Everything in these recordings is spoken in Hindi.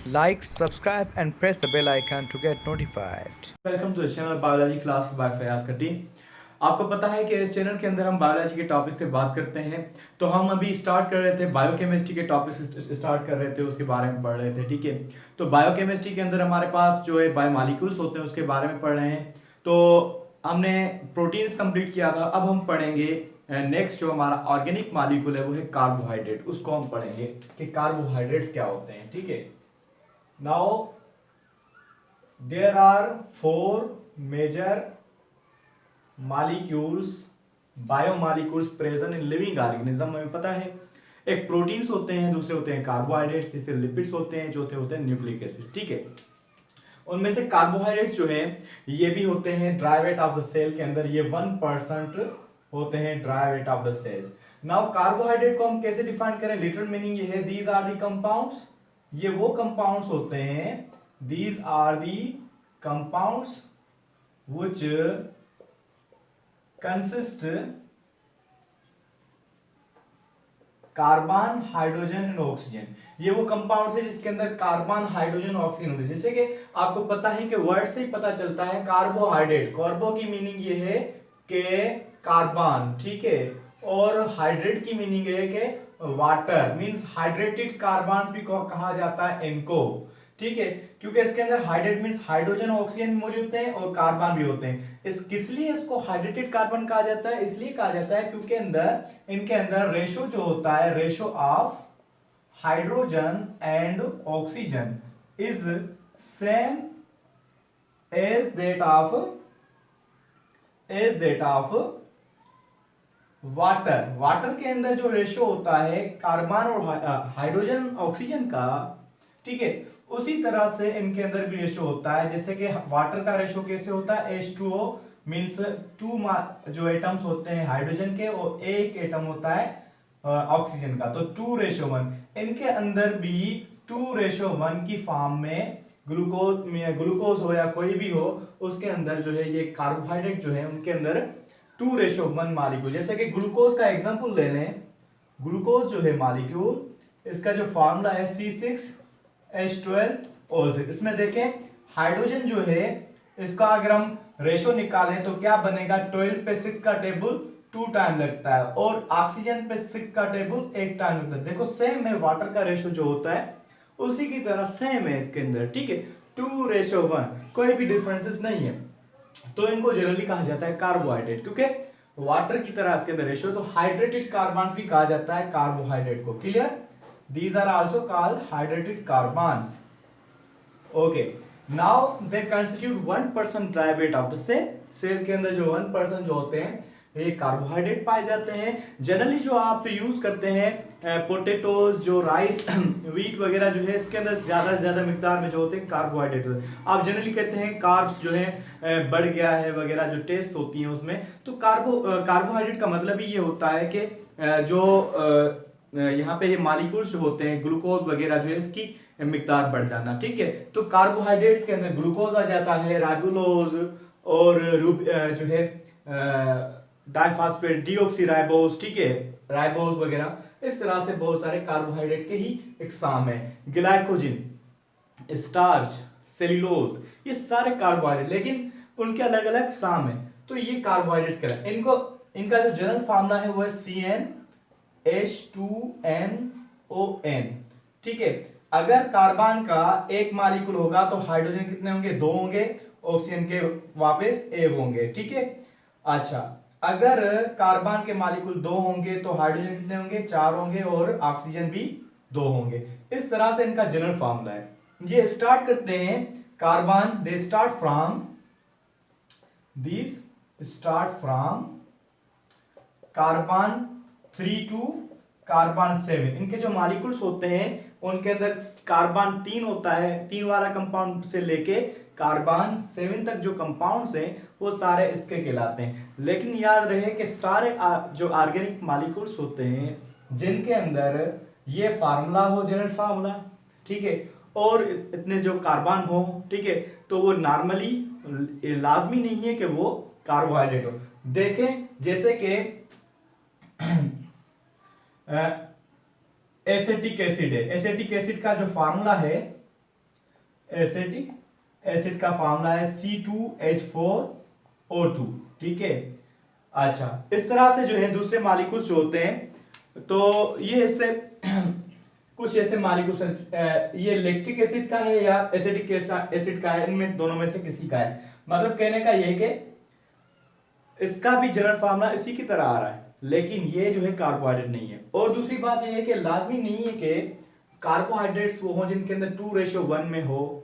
Like, subscribe, and press the bell icon to get notified. Welcome to the channel biology class by Fayaz Kati. आपको पता है कि इस चैनल के अंदर हम बायोलॉजी के टॉपिक पे बात करते हैं। तो हम अभी स्टार्ट कर रहे थे बायोकेमिस्ट्री के टॉपिक स्टार्ट कर रहे थे, उसके बारे में पढ़ रहे थे। ठीक है, तो बायोकेमिस्ट्री के अंदर हमारे पास जो है बायोमॉलिक्यूल्स होते हैं उसके बारे में पढ़ रहे हैं। तो हमने प्रोटीन्स कंप्लीट किया था, अब हम पढ़ेंगे नेक्स्ट जो हमारा ऑर्गेनिक मॉलिक्यूल है वो है कार्बोहाइड्रेट। उसको हम पढ़ेंगे कि कार्बोहाइड्रेट्स क्या होते हैं। ठीक है, now there are four major molecules biomolecules present in living organism। हमें पता है एक प्रोटीन्स होते हैं, दूसरे होते हैं कार्बोहाइड्रेट्स, तीसरे लिपिड्स होते हैं, चौथे होते हैं न्यूक्लिक एसिड। ठीक है, उनमें से कार्बोहाइड्रेट्स जो है ये भी होते हैं dry weight of the cell के अंदर, ये 1% होते हैं dry weight of the cell. Now carbohydrate को हम कैसे डिफाइन करें? लिटरल मीनिंग ये है दीज आर दी कंपाउंड्स, ये वो कंपाउंड्स होते हैं, these are the compounds which consist carbon, hydrogen and oxygen. ये वो कंपाउंड्स है जिसके अंदर कार्बन, हाइड्रोजन, ऑक्सीजन होते हैं। जैसे कि आपको पता है कि वर्ड से ही पता चलता है कार्बोहाइड्रेट, कार्बो की मीनिंग ये है कि कार्बन, ठीक है, और हाइड्रेट की मीनिंग है कि वाटर, मींस हाइड्रेटेड कार्बन्स भी कहा जाता है इनको। ठीक है, क्योंकि इसके अंदर हाइड्रेट मींस हाइड्रोजन ऑक्सीजन मौजूद होते हैं और कार्बन भी होते हैं। इस किस लिए इसको हाइड्रेटेड कार्बन कहा जाता है? इसलिए कहा जाता है क्योंकि अंदर इनके अंदर रेशो जो होता है, ratio of hydrogen and oxygen is same as that of water. Water के अंदर जो रेशो होता है कार्बन और हाइड्रोजन ऑक्सीजन का, ठीक है, उसी तरह से इनके अंदर भी रेशो होता है। जैसे कि वाटर का रेशो कैसे होता है? H2O मींस टू जो एटम्स होते हैं हाइड्रोजन के और एक एटम होता है ऑक्सीजन का, तो 2:1। इनके अंदर भी 2:1 की फॉर्म में ग्लूकोज हो या कोई भी हो, उसके अंदर जो है ये कार्बोहाइड्रेट जो है उनके अंदर 2:1 मॉलिक्यूल। जैसे कि ग्लूकोज का एग्जांपल ले लें, ग्लूकोज जो है मॉलिक्यूल, इसका जो फार्मूला है C6H12O6। इसमें देखें हाइड्रोजन जो है इसका अगर हम रेशो निकालें तो क्या बनेगा? 12 पे 6 का टेबल 2 टाइम लगता है और ऑक्सीजन पे 6 का टेबल 1 टाइम लगता है। देखो सेम है, वाटर का रेशो जो होता है उसी की तरह सेम है इसके अंदर। ठीक है, 2:1, कोई भी डिफरेंसेस नहीं है। तो इनको जनरली कहा जाता है कार्बोहाइड्रेट, क्योंकि वाटर की तरह इसके अंदर रेशो। तो हाइड्रेटेड कार्बन्स भी कहा जाता है कार्बोहाइड्रेट को। Clear? These are also called hydrated carbons. Okay. Now they constitute 1% dry weight of the cell. Cell के अंदर जो 1% जो होते हैं ये कार्बोहाइड्रेट पाए जाते हैं। जनरली जो आप यूज करते हैं पोटेटोज, जो राइस व्हीट वगैरह जो है, इसके अंदर ज्यादा से ज्यादा मिकदार में जो होते हैं कार्बोहाइड्रेट। आप जनरली कहते हैं कार्ब्स जो है बढ़ गया है वगैरह, जो टेस्ट होती हैं उसमें। तो कार्बोहाइड्रेट का मतलब ही ये होता है कि जो यहाँ पे ये मॉलिक्यूल्स जो होते हैं ग्लूकोज वगैरह जो है इसकी मिकदार बढ़ जाना। ठीक है, तो कार्बोहाइड्रेट्स के अंदर ग्लूकोज आ जाता है, राइबोलोज और जो है डाइफॉस्फेट डीऑक्सीराइबोज, ठीक है, राइबोज वगैरह, इस तरह से बहुत सारे कार्बोहाइड्रेट के ही एग्जाम है। ग्लाइकोजन, स्टार्च, सेल्यूलोज, ये सारे कार्बोहाइड्रेट, लेकिन उनके अलग अलग एग्जाम है। तो ये कार्बोहाइड्रेट्स कहलाते हैं। इनका जो जनरल फार्मूला है वो है CnH2nOn। ठीक है, अगर कार्बन का एक मॉलिक्यूल होगा तो हाइड्रोजन कितने होंगे? 2 होंगे, ऑक्सीजन के वापस 1 होंगे। ठीक है, अच्छा, अगर कार्बन के मॉलिक्यूल 2 होंगे तो हाइड्रोजन कितने होंगे? 4 होंगे और ऑक्सीजन भी 2 होंगे। इस तरह से इनका जनरल फार्मूला है। ये स्टार्ट करते हैं carbon, they start from carbon 3 to carbon 7। इनके जो मॉलिक्यूल्स होते हैं उनके अंदर कार्बन 3 होता है, 3 वाला कंपाउंड से लेके कार्बन 7 तक जो कंपाउंड्स हैं वो सारे इसके कहलाते हैं। लेकिन याद रहे कि सारे जो ऑर्गेनिक मॉलिक्यूल्स होते हैं जिनके अंदर ये फार्मूला हो, जनरल फार्मूला, ठीक है, और इतने जो कार्बन हो, ठीक है, तो वो नॉर्मली लाजमी नहीं है कि वो कार्बोहाइड्रेट हो। देखें जैसे कि एसिटिक एसिड है, एसिटिक एसिड का जो फार्मूला है एसिटिक एसिड का फॉर्मूला है C2H4O2, ठीक है। अच्छा, इस तरह से जो है दूसरे मॉलिक्यूल्स जो होते हैं, तो ये इससे कुछ ऐसे मॉलिक्यूल्स, ये लैक्टिक एसिड का है या एसिटिक एसिड का है, इनमें दोनों में से किसी का है। मतलब कहने का ये कि इसका भी जनरल फार्मूला इसी की तरह आ रहा है, लेकिन ये जो है कार्बोहाइड्रेट नहीं है। और दूसरी बात ये है कि लाजमी नहीं है कि कार्बोहाइड्रेट्स वो हो जिनके अंदर 2:1 में हो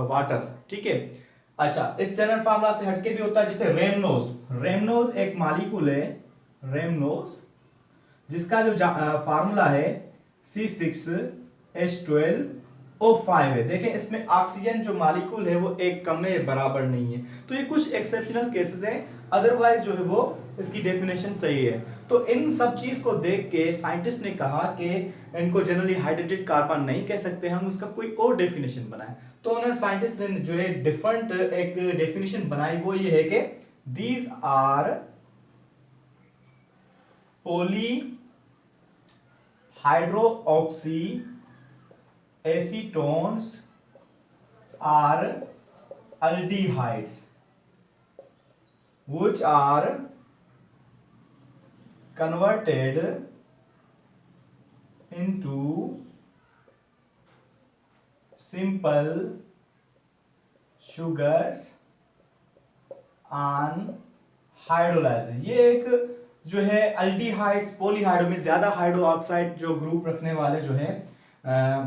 वाटर, ठीक है। अच्छा, इस जनरल फार्मूला से हटके भी होता है, जैसे रेमनोज एक मॉलिक्यूल है, रेमनोज, जिसका जो फार्मूला है C6H12O5 है। देखें इसमें ऑक्सीजन जो मॉलिक्यूल है वो एक कम में बराबर नहीं है। तो ये कुछ एक्सेप्शनल केसेस हैं, अदरवाइज जो है वो इसकी डेफिनेशन सही है। तो इन सब चीज को देख के साइंटिस्ट ने कहा कि इनको जनरली हाइड्रेटेड कार्बन नहीं कह सकते, हम उसका कोई और डेफिनेशन बनाए। तो उन्होंने साइंटिस्ट ने जो है डिफरेंट एक डेफिनेशन बनाई, वो ये है कि these are polyhydroxy acetones are aldehydes which are converted into simple sugars on hydrolysis। ये एक जो है अल्डिहाइड्स, पॉलीहाइड्रो में ज्यादा हाइड्रो ऑक्साइड जो ग्रुप रखने वाले जो है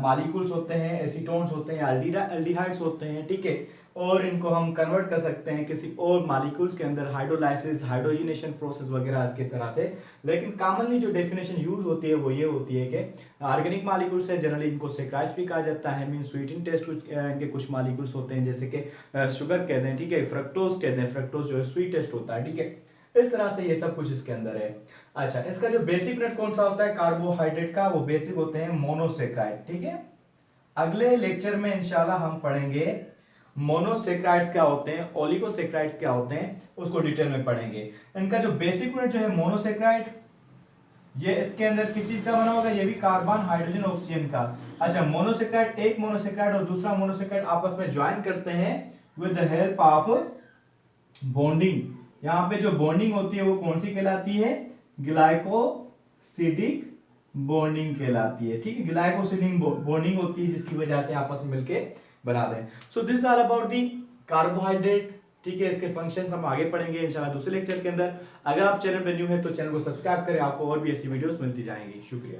मॉलिक्यूल्स होते हैं, एसीटोन्स होते हैं, अल्डिहाइड्स होते हैं, ठीक है। और इनको हम कन्वर्ट कर सकते हैं किसी और मॉलिक्यूल्स के अंदर, हाइड्रोलाइसिस, हाइड्रोजिनेशन प्रोसेस वगैरह इसके तरह से। लेकिन कॉमनली जो डेफिनेशन यूज होती है वो ये होती है कि ऑर्गेनिक मॉलिक्यूल्स है, जनरली इनको सैकराइड्स भी कहा जाता है, मीन स्वीटिंग टेस्ट इनके कुछ मॉलिक्यूल्स होते हैं, जैसे कि शुगर कहते हैं, ठीक है, फ्रक्टोज कहते हैं, फ्रक्टोज जो है स्वीट टेस्ट होता है, ठीक है। इस तरह से ये सब कुछ इसके अंदर है। अच्छा, इसका जो बेसिक यूनिट कौन सा होता है कार्बोहाइड्रेट का, वो बेसिक होते हैं मोनोसेक्राइड, ठीक है। अगले लेक्चर में इंशाल्लाह हम पढ़ेंगे मोनोसेक्राइड्स क्या होते हैं, ओलिगोसेक्राइड्स क्या होते हैं, उसको डिटेल में पढ़ेंगे। इनका जो बेसिक यूनिट जो है मोनोसेक्राइड, ये इसके अंदर किस चीज का बना होगा, ये भी कार्बन, हाइड्रोजन, ऑक्सीजन का। अच्छा, मोनोसेक्राइड, एक मोनोसेक्राइड और दूसरा मोनोसेक्राइड आपस में ज्वाइन करते हैं with the help of bonding. यहाँ पे जो बॉन्डिंग होती है वो कौन सी कहलाती है, ग्लाइकोसिडिक बॉन्डिंग कहलाती है, ठीक है। ग्लाइकोसिडिक बॉन्डिंग होती है जिसकी वजह से आपस में मिलके बना दें। So this are about the carbohydrate, ठीक है। इसके फंक्शंस हम आगे पढ़ेंगे इंशाल्लाह दूसरे लेक्चर के अंदर। अगर आप चैनल पे न्यू है तो चैनल को सब्सक्राइब करें, आपको और भी ऐसी वीडियोस मिलती जाएंगी। शुक्रिया।